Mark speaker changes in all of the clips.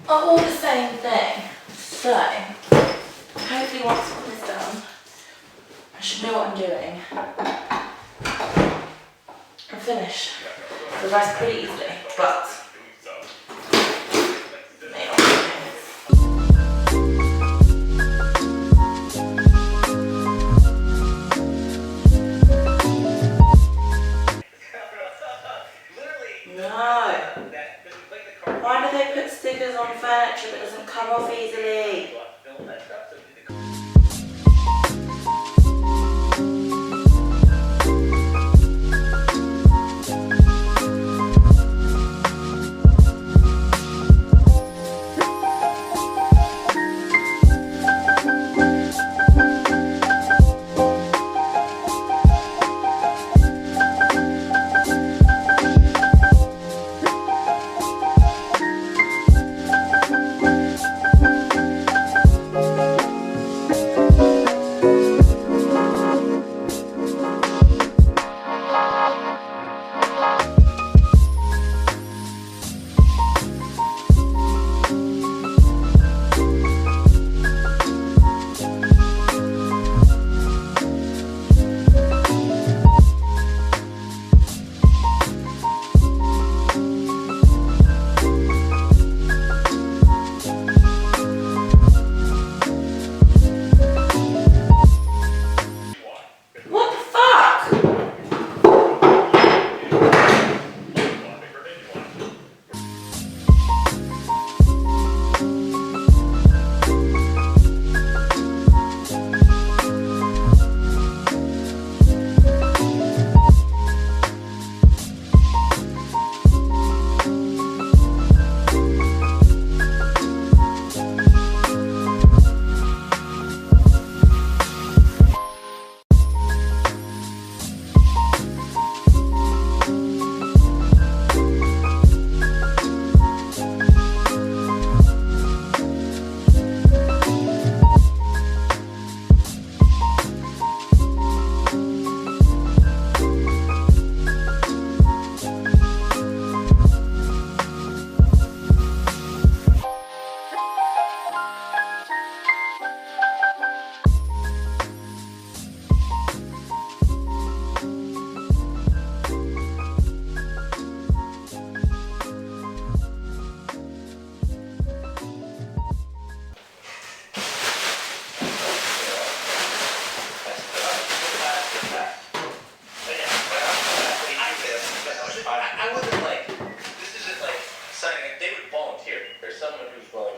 Speaker 1: are all the same thing. So, hopefully once I put this down, I should know what I'm doing. I'm finished. The rest pretty easily, but may not be. No. Why do they put stickers on furniture that doesn't come off easily?
Speaker 2: I wasn't like, this isn't like something, they would volunteer. There's someone who's willing.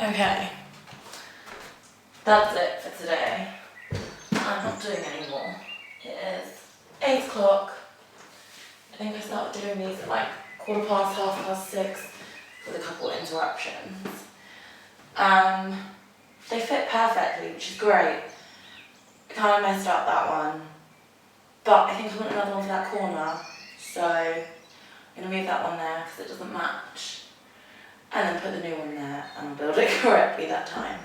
Speaker 1: Okay, that's it for today. I'm not doing any more. It is 8 o'clock. I think I started doing these at like 6:15, with a couple of interruptions. They fit perfectly, which is great. I kind of messed up that one, but I think I want another one for that corner, so I'm going to move that one there because it doesn't match, and then put the new one there and I'll build it correctly that time.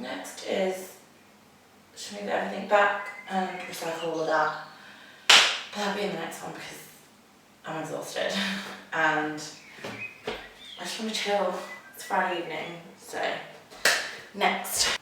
Speaker 1: Next is just move everything back and recycle all of that, but that'll be in the next one because I'm exhausted and I just want to chill. It's Friday evening, so next.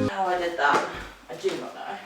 Speaker 1: How I did that, I do not know.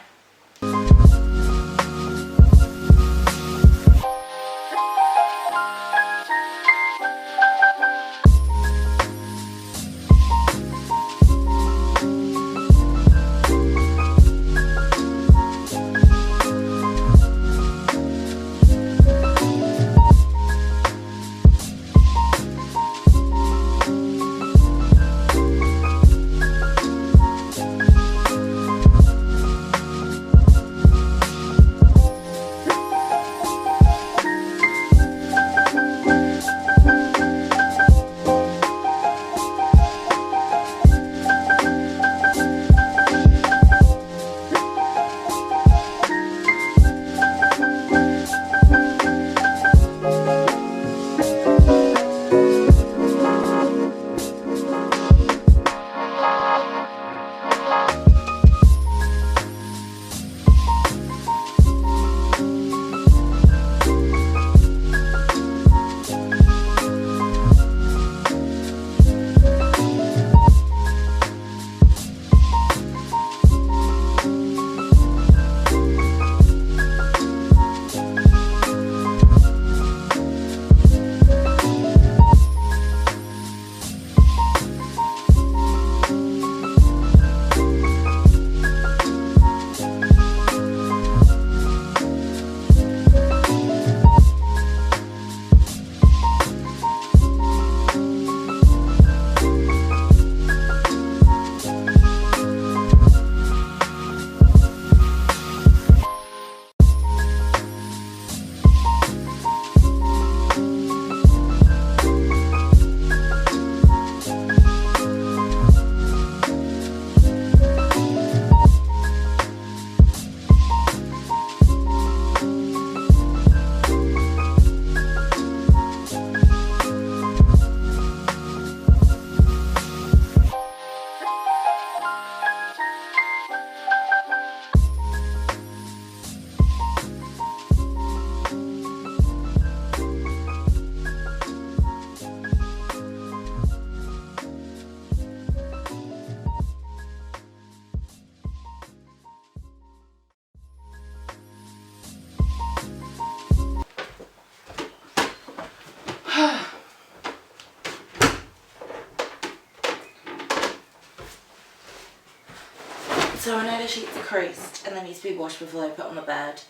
Speaker 1: So I know the sheets are creased and they need to be washed before they put on the bed,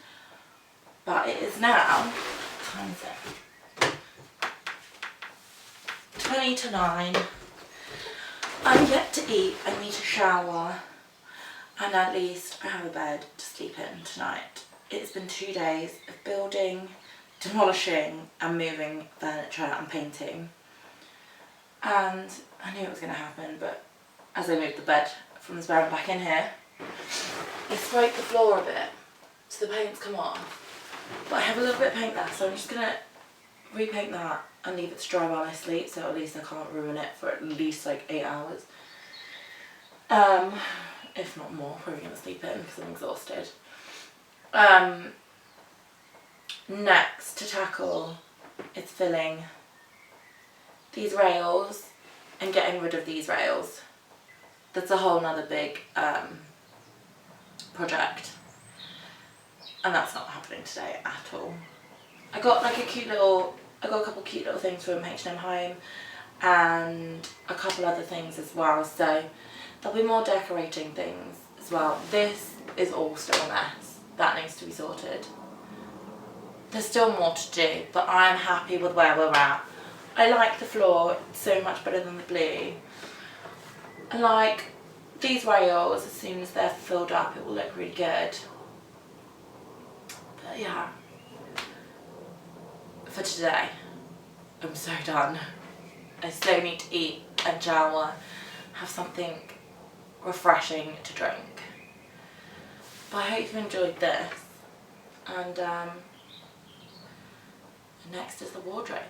Speaker 1: but it is now, what time is it? 20 to 9. I'm yet to eat, I need to shower, and at least I have a bed to sleep in tonight. It's been 2 days of building, demolishing and moving furniture and painting, and I knew it was going to happen, but as I moved the bed from the spare room back in here, I scraped the floor a bit so the paint's come off, but I have a little bit of paint left, so I'm just going to repaint that and leave it to dry while I sleep, so at least I can't ruin it for at least like 8 hours, if not more. Probably going to sleep in because I'm exhausted. Next to tackle is filling these rails and getting rid of these rails. That's a whole nother big project. and that's not happening today at all. I got like a couple cute little things from H&M Home and a couple other things as well, so there'll be more decorating things as well. This is all still a mess. That needs to be sorted. There's still more to do, but I'm happy with where we're at. I like the floor so much better than the blue. I like these rails. As soon as they're filled up, it will look really good. But yeah, for today, I'm so done. I still need to eat and shower, have something refreshing to drink. But I hope you enjoyed this, and next is the wardrobe.